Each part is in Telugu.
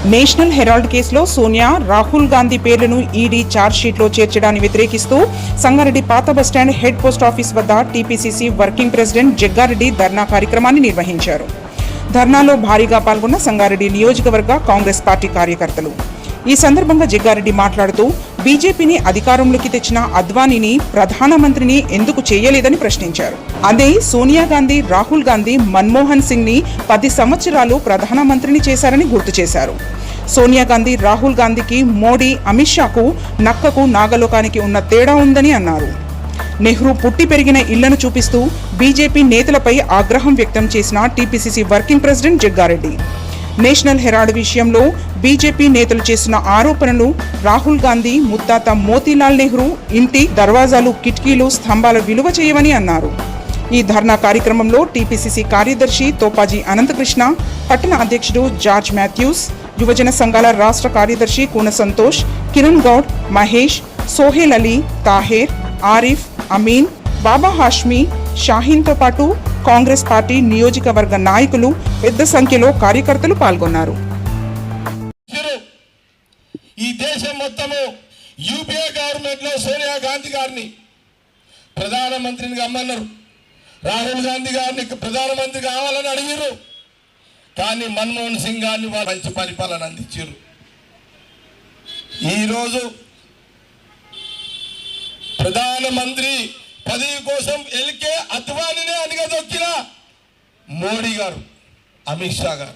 నేషనల్ హెరాల్డ్ కేసులో సోనియా, రాహుల్ గాంధీ పేర్లను ఈడీ ఛార్జ్షీట్లో చేర్చడాన్ని వ్యతిరేకిస్తూ సంగారెడ్డి పాత బస్టాండ్ హెడ్ పోస్ట్ ఆఫీస్ వద్ద టీపీసీసీ వర్కింగ్ ప్రెసిడెంట్ జగ్గారెడ్డి ధర్నా కార్యక్రమాన్ని నిర్వహించారు. ధర్నాలో భారీగా పాల్గొన్న సంగారెడ్డి నియోజకవర్గ కాంగ్రెస్ పార్టీ కార్యకర్తలు. ఈ సందర్భంగా జగ్గారెడ్డి మాట్లాడుతూ బీజేపీని అధికారంలోకి తెచ్చిన అద్వానీని ప్రధానమంత్రిని ఎందుకు చేయలేదని ప్రశ్నించారు. అదే సోనియా గాంధీ, రాహుల్ గాంధీ, మన్మోహన్ సింగ్ ని 10 సంవత్సరాలు ప్రధానమంత్రిని చేశారని గుర్తు చేశారు. సోనియా గాంధీ, రాహుల్ గాంధీకి మోడీ, అమిత్ షాకు నక్కకు నాగలోకానికి ఉన్న తేడా ఉందని అన్నారు. నెహ్రూ పుట్టి పెరిగిన ఇళ్లను చూపిస్తూ బీజేపీ నేతలపై ఆగ్రహం వ్యక్తం చేసిన TPCC working president Jaggareddy National Herald విషయంలో బీజేపీ నేతలు చేసిన ఆరోపణలు రాహుల్ గాంధీ ముత్తాత మోతీలాల్ నెహ్రూ ఇంటి దర్వాజాలు, కిటికీలు, స్తంభాల విలువ చేయవని అన్నారు. ఈ ధర్నా కార్యక్రమంలో టీపీసీసీ కార్యదర్శి తోపాజీ అనంతకృష్ణ, పట్టణ అధ్యక్షుడు జార్జ్ మాథ్యూస్, యువజన సంఘాల రాష్ట్ర కార్యదర్శి కూన సంతోష్, కిరణ్ గౌడ్, మహేష్, సోహెల్ అలీ, తాహేర్, ఆరిఫ్, అమీన్, బాబా హాష్మి, షాహీన్తో పాటు కాంగ్రెస్ పార్టీ నియోజకవర్గ నాయకులు పెద్ద సంఖ్యలో కార్యకర్తలు పాల్గొన్నారు. ఈ దేశం మొత్తము యూపీఏ గవర్నమెంట్ లో సోనియా గాంధీ గారిని ప్రధానమంత్రిని అమ్మన్నారు. రాహుల్ గాంధీ గారిని ప్రధానమంత్రి కావాలని అడిగారు. కానీ మన్మోహన్ సింగ్ గారిని వాళ్ళు మంచి పరిపాలన అందించారు. ఈరోజు ప్రధానమంత్రి పదవి కోసం ఎల్కే అద్వానీనే అణగదొక్కిన మోడీ గారు, అమిత్ షా గారు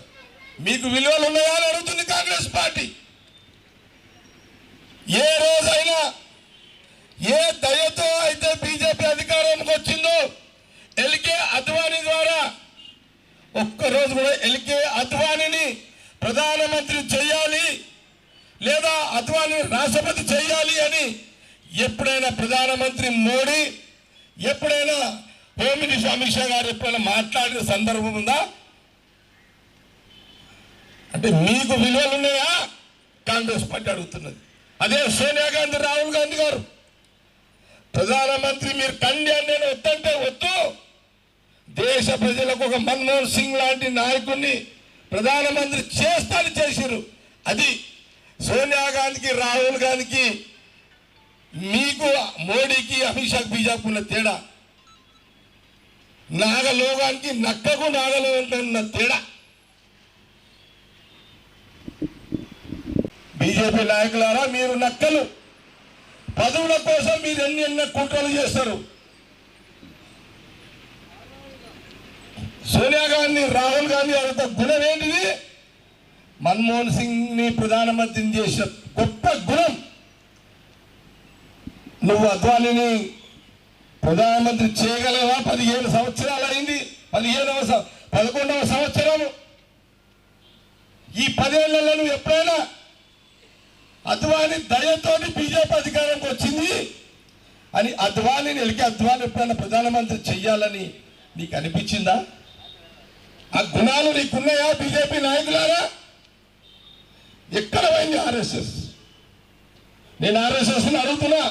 మీకు విలువలు ఉన్నాయా అని అడుగుతుంది కాంగ్రెస్ పార్టీ. ఏ రోజైనా ఏ దయతో అయితే బీజేపీ అధికారంలోకి వచ్చిందో ఎల్కే అద్వానీ ద్వారా ఒక్కరోజు కూడా ఎల్కే అద్వానీని ప్రధానమంత్రి చేయాలి లేదా అద్వానీ రాష్ట్రపతి చేయాలి అని ఎప్పుడైనా ప్రధానమంత్రి మోడీ, ఎప్పుడైనా హోమ్ మినిస్టర్ అమిత్ షా గారు ఎప్పుడైనా మాట్లాడిన సందర్భం ఉందా? అంటే మీకు విలువలు ఉన్నాయా కాంగ్రెస్ పార్టీ అడుగుతున్నది. అదే సోనియా గాంధీ, రాహుల్ గాంధీ గారు ప్రధానమంత్రి మీరు కండి అని నేను వద్దంటే వద్దు, దేశ ప్రజలకు ఒక మన్మోహన్ సింగ్ లాంటి నాయకుడిని ప్రధానమంత్రి చేస్తాను చేసిరు. అది సోనియా గాంధీకి, రాహుల్ గాంధీకి, మీకు మోడీకి, అమిత్ షాకి, బీజేపీ ఉన్న తేడా నాగలోకానికి నక్కకు నాగలోకానికి ఉన్న తేడా. బీజేపీ నాయకులారా, మీరు నక్కలు. పదవుల కోసం మీరు ఎన్ని కుట్రలు చేస్తారు. సోనియా గాంధీ, రాహుల్ గాంధీ అంత గుణం ఏంటిది? మన్మోహన్ సింగ్ ని ప్రధానమంత్రిని చేసిన గొప్ప గుణం. నువ్వు అద్వానీని ప్రధానమంత్రి చేయగలవా? 15 సంవత్సరాలు అయింది, 11వ సంవత్సరము. ఈ 10 ఏళ్లలో నువ్వు ఎప్పుడైనా అద్వానీ దయతోటి బీజేపీ అధికారంకి వచ్చింది అని అద్వానీని అద్వానీ ఎప్పుడైనా ప్రధానమంత్రి చెయ్యాలని నీకు అనిపించిందా? ఆ గుణాలు నీకున్నాయా బీజేపీ నాయకులారా? ఎక్కడ పోయింది ఆర్ఎస్ఎస్? నేను ఆర్ఎస్ఎస్ ని అడుగుతున్నా.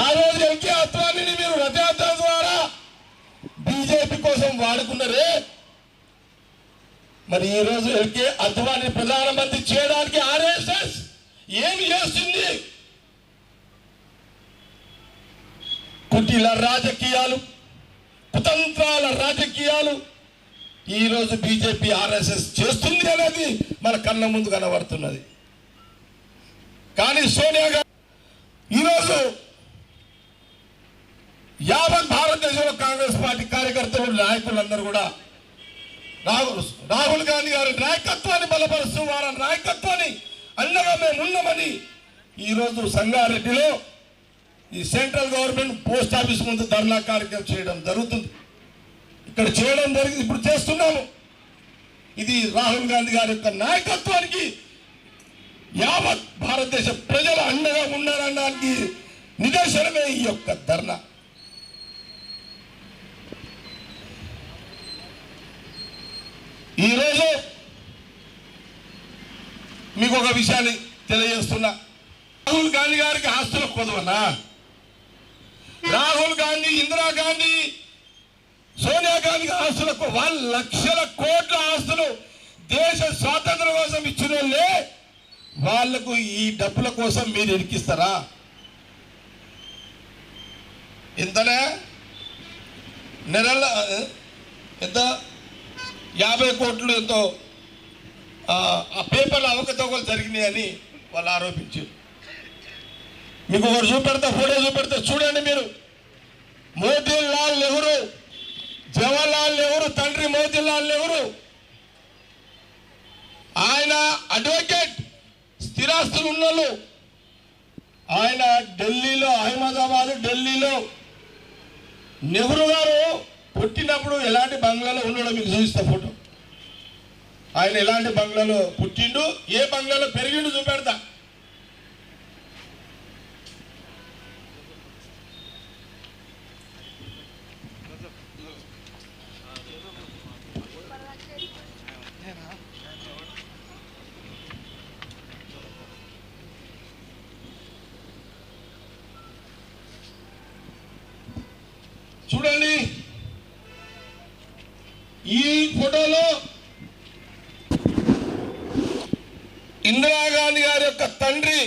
ఆ రోజు ఎల్కే అద్వానీని మీరు రథయాత్ర ద్వారా బీజేపీ కోసం వాడుకున్నారే, మరి ఈ రోజు ఎల్కే అద్వానీ ప్రధానమంత్రి చేయడానికి ఆర్ఎస్ఎస్ ఏమి చేస్తుంది? కుటిల రాజకీయాలు, కుతంత్రాల రాజకీయాలు ఈరోజు బీజేపీ, ఆర్ఎస్ఎస్ చేస్తుంది అనేది మన కళ్ళ ముందు కనబడుతున్నది. కానీ సోనియా గాంధీ ఈరోజు యావత్ భారతదేశంలో కాంగ్రెస్ పార్టీ కార్యకర్తలు, నాయకులందరూ కూడా రాహుల్ గాంధీ గారి నాయకత్వాన్ని బలపరుస్తూ వారి నాయకత్వాన్ని అండగా మేము ఉన్నామని ఈరోజు సంగారెడ్డిలో ఈ సెంట్రల్ గవర్నమెంట్ పోస్ట్ ఆఫీస్ ముందు ధర్నా కార్యక్రమం చేయడం జరుగుతుంది. ఇక్కడ చేయడం జరిగింది, ఇప్పుడు చేస్తున్నాము. ఇది రాహుల్ గాంధీ గారి యొక్క నాయకత్వానికి యావత్ భారతదేశ ప్రజలు అండగా ఉన్నారనడానికి నిదర్శనమే ఈ యొక్క ధర్నా. ఈరోజు మీకు ఒక విషయాన్ని తెలియజేస్తున్నా. రాహుల్ గాంధీ గారికి ఆస్తుల కొదవనా? రాహుల్ గాంధీ, ఇందిరాగాంధీ, సోనియా గాంధీ ఆస్తులకు 1 లక్షల కోట్ల ఆస్తులు దేశ స్వాతంత్రం కోసం ఇచ్చిన వాళ్ళే వాళ్లకు ఈ డబ్బుల కోసం మీరు ఇరికిస్తారా? ఎంతనే నెల ఎంత 50 కోట్లు ఎంతో ఆ పేపర్లు అవకతవకలు జరిగినాయని వాళ్ళు ఆరోపించారు. మీకు ఒకటి చూపెడతా, ఫోటో చూపెడతా, చూడండి మీరు. మోతీలాల్ నెహ్రూ, జవహర్లాల్ నెహ్రూ తండ్రి మోతీలాల్ నెహ్రూ, ఆయన అడ్వకేట్, స్థిరాస్తులు ఉన్నోళ్ళు. ఆయన ఢిల్లీలో, అహ్మదాబాద్ ఢిల్లీలో నెహ్రూ గారు పుట్టినప్పుడు ఎలాంటి బంగ్లాలో ఉన్నాడో మీకు చూపిస్తా ఫోటో. ఆయన ఎలాంటి బంగ్లాలో పుట్టిండు, ఏ బంగ్లాలో పెరిగిండు చూపెడతా. చూడండి, ఈ ఫోటోలో ఇందిరాగాంధీ గారి యొక్క తండ్రి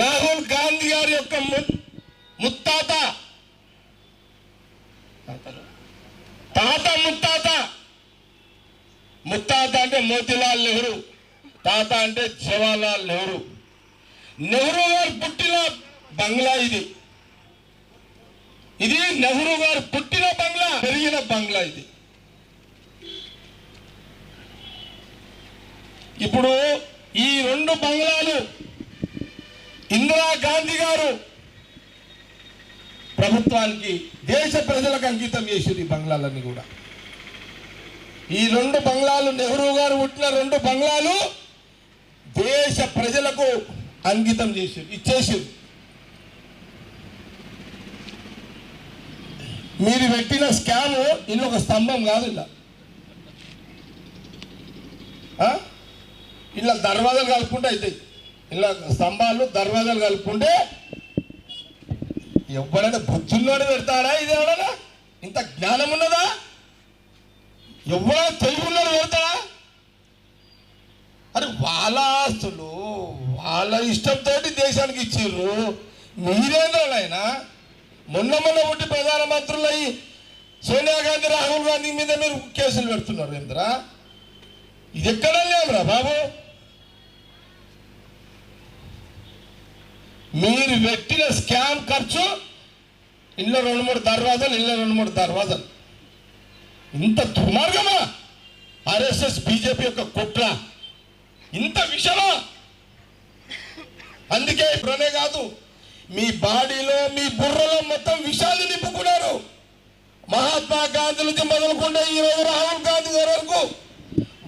రాహుల్ గాంధీ గారి యొక్క ముత్తాత, ముత్తాత అంటే మోతీలాల్ నెహ్రూ, తాత అంటే జవహర్లాల్ నెహ్రూ. నెహ్రూ గారు పుట్టిన బంగ్లా ఇది. ఇది నెహ్రూ గారు పుట్టిన బంగ్లా, పెరిగిన బంగ్లా ఇది. ఇప్పుడు ఈ 2 బంగ్లాలు ఇందిరాగాంధీ గారు ప్రభుత్వానికి, దేశ ప్రజలకు అంకితం చేశారు. ఈ బంగ్లాలన్నీ కూడా, ఈ 2 బంగ్లాలు, నెహ్రూ గారు పుట్టిన 2 బంగ్లాలు దేశ ప్రజలకు అంకితం చేశారు, ఇచ్చేసారు. మీరు పెట్టిన స్కామ్ ఇల్లు ఒక స్తంభం కాదు, ఇలా దర్వాజాలు కలుపుకుంటే అవుతాయి. ఇలా స్తంభాలు దర్వాజాలు కలుపుకుంటే ఎవడైనా బుద్ధుల్లోనే పెడతాడా? ఇది ఎవడైనా ఇంత జ్ఞానం ఉన్నదా? ఎవరైనా తెలివిన్నోడు పెడతాడా? అరే వాళ్ళ ఆస్తులు వాళ్ళ ఇష్టంతో దేశానికి ఇచ్చిర్రు. మీరేంద్రాలైనా మొన్న పుట్టి ప్రధానమంత్రులు అయ్యి సోనియా గాంధీ, రాహుల్ గాంధీ మీద మీరు కేసులు పెడుతున్నారు. ఏంద్రా ఇది? ఎక్కడ లేవురా బాబు? మీరు పెట్టిన స్కామ్ ఖర్చు ఇళ్ళ 2-3 దర్వాజాలు, ఇళ్ళ 2-3 దర్వాజాలు. ఇంత దుర్మార్గమా? ఆర్ఎస్ఎస్ బీజేపీ యొక్క కుట్ర ఇంత విషమా? అందుకే ఇప్పుడనే కాదు, మీ బాడీలో, మీ బుర్రలో మొత్తం విషాన్ని నింపుకున్నారు. మహాత్మా గాంధీ నుంచి మొదలుకుంటే ఈరోజు రాహుల్ గాంధీ గారి వరకు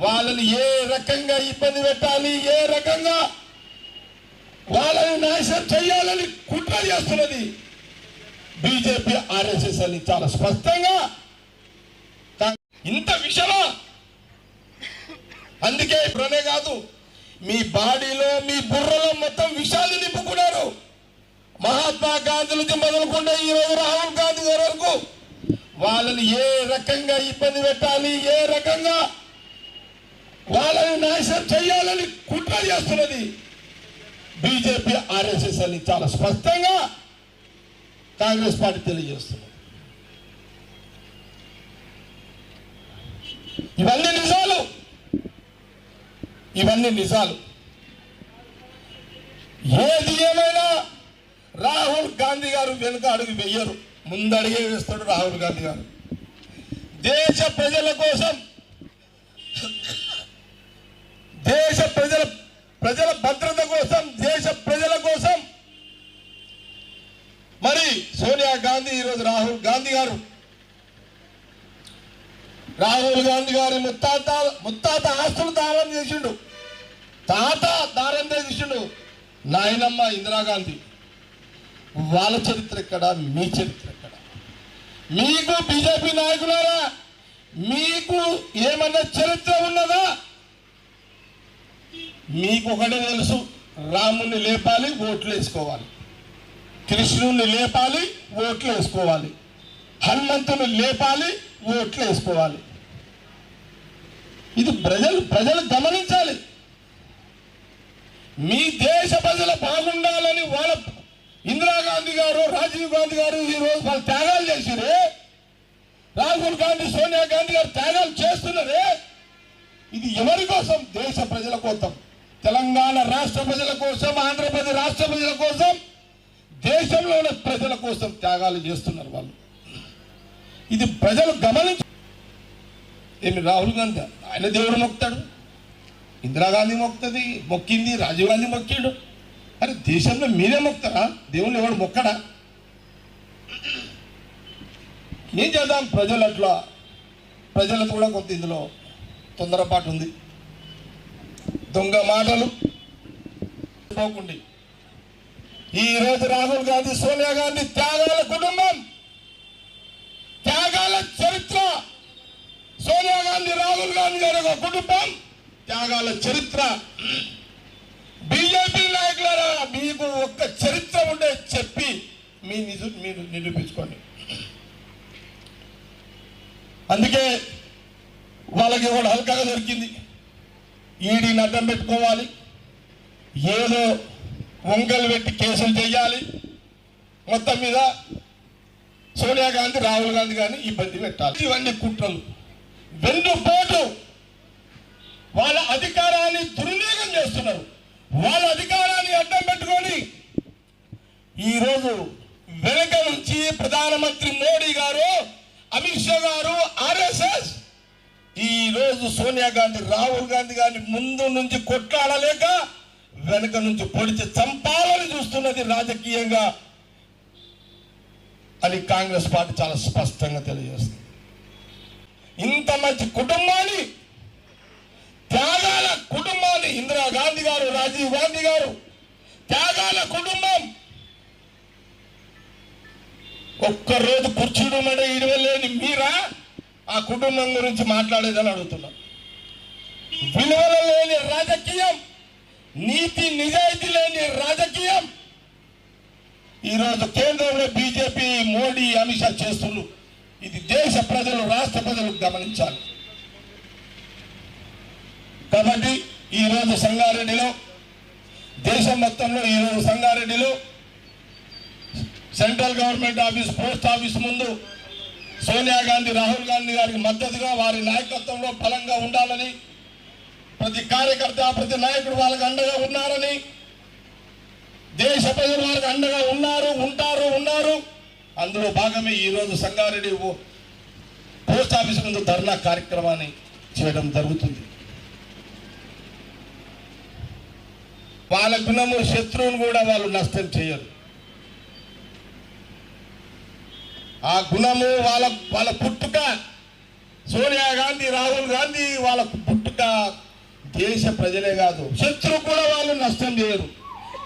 వాళ్ళని ఏ రకంగా ఇబ్బంది పెట్టాలి, ఏ రకంగా వాళ్ళని నాశనం చేయాలని కుట్ర చేస్తున్నది బీజేపీ, ఆర్ఎస్ఎస్ అని చాలా స్పష్టంగా. ఇంత విషమా? అందుకే ఇప్పుడనే కాదు, మీ బాడీలో, మీ బుర్రలో మొత్తం విషాన్ని నింపుకున్నారు. మహాత్మా గాంధీ నుంచి మొదలుకుంటే ఈరోజు రాహుల్ గాంధీ గారి వరకు వాళ్ళని ఏ రకంగా ఇబ్బంది పెట్టాలి, ఏ రకంగా వాళ్ళని నాశనం చేయాలని కుట్ర చేస్తున్నది బీజేపీ, ఆర్ఎస్ఎస్ అని చాలా స్పష్టంగా కాంగ్రెస్ పార్టీ తెలియజేస్తున్నది. ఇవన్నీ నిజాలు, ఇవన్నీ నిజాలు. ఏది ఏమైనా రాహుల్ గాంధీ గారు వెనుక అడుగు వెయ్యరు, ముందడిగే వేస్తాడు రాహుల్ గాంధీ గారు. దేశ ప్రజల కోసం, దేశ ప్రజల భద్రత కోసం, దేశ ప్రజల కోసం మరి సోనియా గాంధీ ఈరోజు రాహుల్ గాంధీ గారి ముత్తాత ఆస్తులు దానం చేసిండు, తాత దానం చేసిండు. నాయనమ్మ ఇందిరాగాంధీ. వాళ్ళ చరిత్ర ఎక్కడ, మీ చరిత్ర ఎక్కడ? మీకు బీజేపీ నాయకులారా, మీకు ఏమన్నా చరిత్ర ఉన్నదా? మీకు ఒకటే తెలుసు, రాముని లేపాలి, ఓట్లు వేసుకోవాలి. కృష్ణుని లేపాలి, ఓట్లు వేసుకోవాలి. హనుమంతుని లేపాలి, ఓట్లు వేసుకోవాలి. ఇది ప్రజలు గమనించాలి. మీ దేశ ప్రజలు బాగుండాలని వాళ్ళ ఇందిరాగాంధీ గారు, రాజీవ్ గాంధీ గారు ఈరోజు వాళ్ళు త్యాగాలు చేసిరే, రాహుల్ గాంధీ, సోనియా గాంధీ గారు త్యాగాలు చేస్తున్నారే. ఇది ఎవరి కోసం? దేశ ప్రజల కోసం, తెలంగాణ రాష్ట్ర ప్రజల కోసం, ఆంధ్రప్రదేశ్ రాష్ట్ర ప్రజల కోసం, దేశంలోని ప్రజల కోసం త్యాగాలు చేస్తున్నారు వాళ్ళు. ఇది ప్రజలు గమనించ. ఏమి రాహుల్ గాంధీ ఆయన దేవుడు మొక్కుతాడు, ఇందిరాగాంధీ మొక్కింది, రాజీవ్ గాంధీ మొక్కాడు. అరే దేశంలో మీరే మొక్కుతారా? దేవుళ్ళు ఎవడు మొక్కడా? ఏం చేద్దాం? ప్రజలు అట్లా, ప్రజలకు కూడా కొంత ఇందులో తొందరపాటు ఉంది. దొంగ మాటలు పోకుండా ఈరోజు రాహుల్ గాంధీ, సోనియా గాంధీ త్యాగాల కుటుంబం, త్యాగాల చరిత్ర. సోనియా గాంధీ, రాహుల్ గాంధీ గారి ఒక కుటుంబం, త్యాగాల చరిత్ర. బీజేపీ నాయకులారా, మీకు ఒక్క చరిత్ర ఉండే చెప్పి మీరు నిరూపించుకోండి. అందుకే వాళ్ళకి కూడా హల్కగా దొరికింది. ఈడీని అడ్డం పెట్టుకోవాలి, ఏదో వంకలు పెట్టి కేసులు చేయాలి, మొత్తం మీద సోనియా గాంధీ, రాహుల్ గాంధీ గారిని ఇబ్బంది పెట్టాలి. ఇవన్నీ కుట్రలు, వెన్నుపోటు. వాళ్ళ అధికారాన్ని దుర్వినియోగం చేస్తున్నారు. వాళ్ళ అధికారాన్ని అడ్డం పెట్టుకొని ఈరోజు వెనుక నుంచి ప్రధానమంత్రి మోడీ గారు, అమిత్ షా గారు, ఆర్ఎస్ఎస్ ఈరోజు సోనియా గాంధీ, రాహుల్ గాంధీ గారిని ముందు నుంచి కొట్లాడలేక వెనుక నుంచి పొడిచి చంపాలని చూస్తున్నది రాజకీయంగా అని కాంగ్రెస్ పార్టీ చాలా స్పష్టంగా తెలియజేస్తుంది. ఇంత మంచి కుటుంబాన్ని, త్యాగాల కుటుంబాన్ని, ఇందిరాగాంధీ గారు, రాజీవ్ గాంధీ గారు త్యాగాల కుటుంబం, ఒక్కరోజు కూర్చుడు మడ ఇడవలేని మీరా ఆ కుటుంబం గురించి మాట్లాడేదని అడుగుతున్నా. విలువలు లేని రాజకీయం, నీతి నిజాయితీ లేని రాజకీయం ఈరోజు కేంద్రంలో బీజేపీ, మోడీ, అమిత్ షా చేస్తున్నారు. ఇది దేశ ప్రజలు, రాష్ట్ర ప్రజలు గమనించాలి. కాబట్టి ఈరోజు సంగారెడ్డిలో, దేశం మొత్తంలో ఈరోజు సంగారెడ్డిలో central government office, post office ముందు సోనియా గాంధీ, రాహుల్ గాంధీ గారికి మద్దతుగా వారి నాయకత్వంలో బలంగా ఉండాలని, ప్రతి కార్యకర్త, ప్రతి నాయకుడు వాళ్ళకి అండగా ఉన్నారని, దేశ ప్రజలు వారికి అండగా ఉన్నారు. అందులో భాగమే ఈరోజు సంగారెడ్డి పోస్ట్ ఆఫీస్ ముందు ధర్నా కార్యక్రమాన్ని చేయడం జరుగుతుంది. వాళ్ళ గుణము, శత్రువును కూడా వాళ్ళు నష్టం చేయరు. ఆ గుణము, వాళ్ళ పుట్టుక, సోనియా గాంధీ, రాహుల్ గాంధీ వాళ్ళ పుట్టుక దేశ ప్రజలే కాదు, శత్రువు కూడా వాళ్ళు నష్టం చేయరు.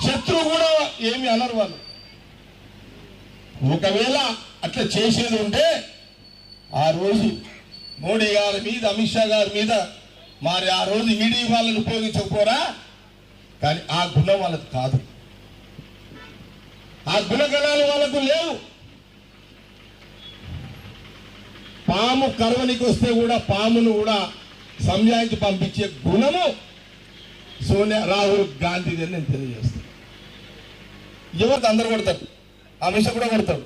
శత్రువు కూడా ఏమి అనరు వాళ్ళు. ఒకవేళ అట్లా చేసేది ఉంటే ఆ రోజు మోడీ గారి మీద, అమిత్ షా గారి మీద మరి ఆ రోజు ఈడీ వాళ్ళని ఉపయోగించకపోరా. కానీ ఆ గుణం వాళ్ళకి కాదు, ఆ గుణగణాలు వాళ్ళకు లేవు. పాము కరువనికి వస్తే కూడా పామును కూడా సంజాయించి పంపించే గుణము సోనియా, రాహుల్ గాంధీది అని నేను తెలియజేస్తాను. ఎవరికి అందరు కొడతారు, అమిత్ షా కూడా కొడతారు.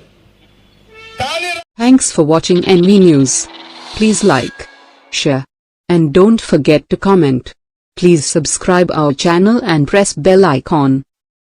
కానీ Thanks for watching NV News. Please like, share, and don't forget to comment. Please subscribe our channel and press bell icon.